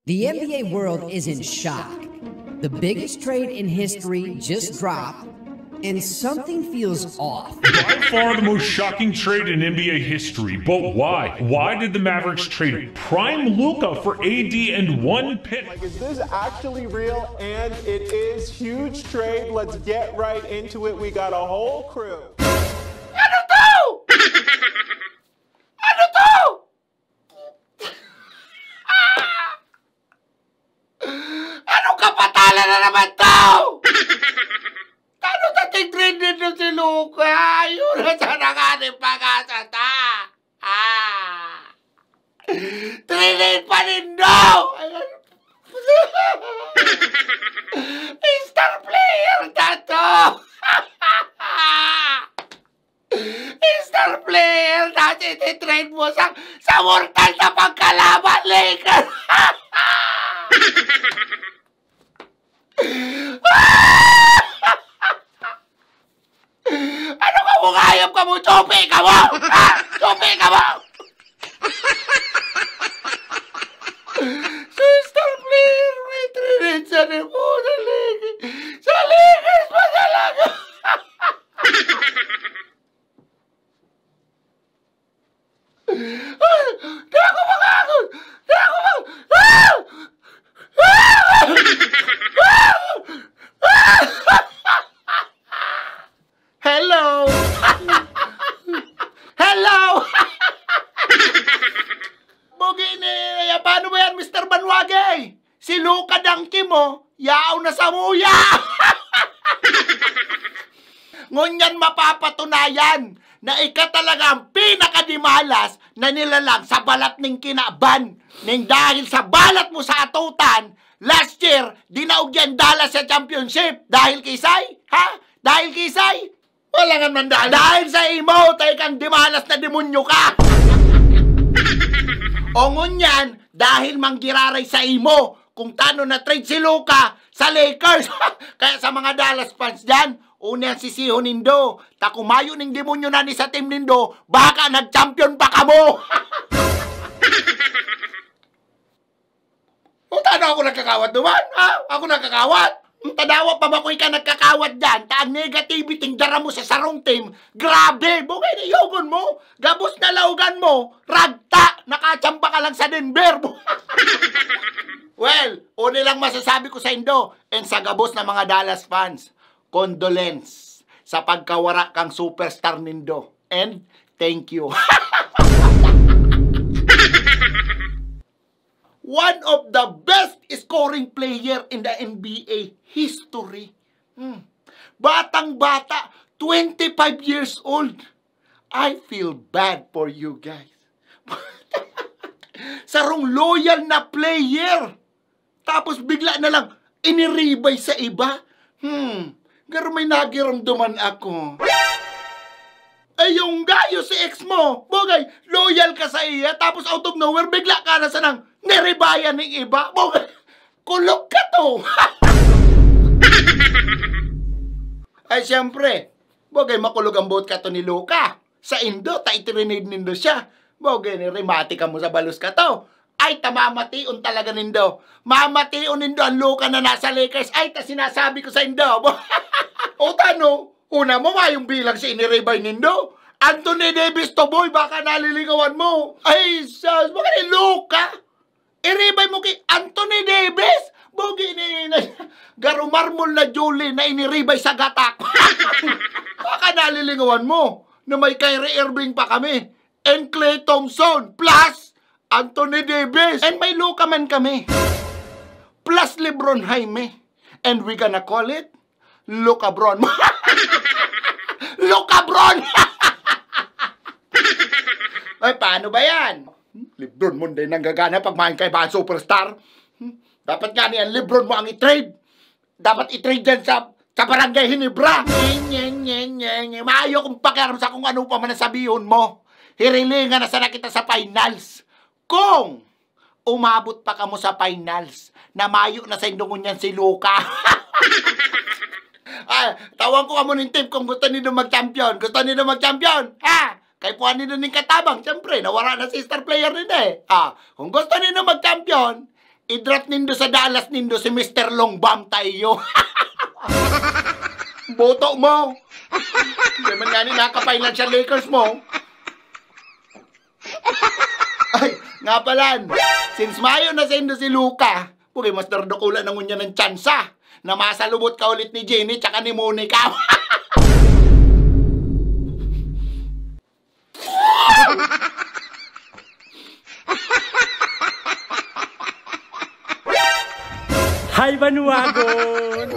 The NBA world is in shock. The biggest trade in history just dropped, and something feels off. By far the most shocking trade in NBA history. But why? Why did the Mavericks trade prime Luka for AD and one pick? Like, is this actually real? And it is huge trade. Let's get right into it. We got a whole crew. Ano to? Ano to? Anong kapatalan na naman to? Ano natin trade nito si Luka? Yun na sa nanganin pag-asa ta. Trade pa rin daw. Star player na to. Star player na iti-trade mo sa mortal na pagkalaban, Lakers. Ano ka mo, kayap ka mo, chope ka mo? Ha? Chope ka mo? So, star player, may trade sa mo sa Lakers. Sa Lakers pa talaga. Di ako makakot! Di ako Hello! Hello! Bugi ni, paano ba yan, Mr. Banwage? Si Luka Dangki mo, yaaw na sa muya! Ngunyan mapapatunayan na ika talaga ang pinakadimalas na nilalang sa balat ng kinaban. Ning dahil sa balat mo sa atutan, last year, dinaog yan Dallas sa championship. Dahil kisay? Ha? Dahil kisay? Wala nga man dahil. Dahil sa imo, tayo kang dimalas na demonyo ka. O ngunyan, dahil manggiraray sa imo, kung tano na trade si Luka sa Lakers. Kaya sa mga Dallas fans dyan, una sisihon nindo. Takumayo ning demonyo na ni sa team nindo, baka nag-champion pa kamo. O tano ako nagkakawat duman, ha? Ako nagkakawat. Tadawa pa ba ko'y ka nagkakawat dyan? Taang negativity dara mo sa sarong team. Grabe! Bukay na yogon mo. Gabos na laugan mo. Ragta! Nakachamba ka lang sa Denver. Well, uni lang masasabi ko sa Indo and sa gabos na mga Dallas fans. Condolence sa pagkawara kang superstar nindo. And thank you. One of the best scoring player in the NBA history. Batang-bata, 25 years old. I feel bad for you guys. Sarong loyal na player. Tapos bigla na lang iniribay sa iba. Pero may nagiramdaman ako. Ay, yung gayo si ex mo. Bogay, loyal ka sa iya. Tapos out of nowhere, bigla ka na sa nang niribayan ng iba. Bogay, kulog ka to. Ay, siyempre. Bogay, makulog ang boat ka to ni Luka. Sa Indo, taitirinid nindo siya. Bogay, nirimati ka mo sa balus ka to. Ay, tamamation talaga nindo. Mamation nindo ang Luka na nasa Lakers. Ay, sinasabi ko sa Indo. O tano? Una mo nga yung bilang si iniribay nindo. Anthony Davis to boy, baka naliligawan mo. Ay, sas, baka ni Luka. Iribay mo kay Anthony Davis. Bogi ni garumarmol na Julie na iniribay sa gatak. Baka naliligawan mo na may Kyrie Irving pa kami. And Klay Thompson. Plus Anthony Davis. And may Luka man kami. Plus LeBron Jaime. And we gonna call it Luka Bron. Luka Bron! Ay, paano ba yan? Lebron mo din nanggagana pag main kay ba superstar. Dapat nga niyan, Lebron mo ang i-trade. Dapat i-trade dyan sa barangay Hinebra. Maayo kong pakiaram sa kung ano pa man nasabihon mo. Hirilingan na sana kita sa finals. Kung umabot pa ka mo sa finals, na mayo na sa indungon yan si Luka. Tawag ko ka mo ng team kung gusto nito mag-champion. Gusto nito mag-champion? Ha? Kay puan nito ng katabang. Siyempre, nawara na si star player nito eh. Kung gusto nito mag-champion, i-draft nindo sa Dallas nindo si Mr. Longbam tayo. Boto mo. Hindi man nga ni naka-financial Lakers mo. Ay, nga palan. Since Mayo na sendo si Luka, pugay mas dardukulan ng unya ng tsansa na masalubot ka ulit ni Jenny tsaka ni Monica. Hi, Banuagon!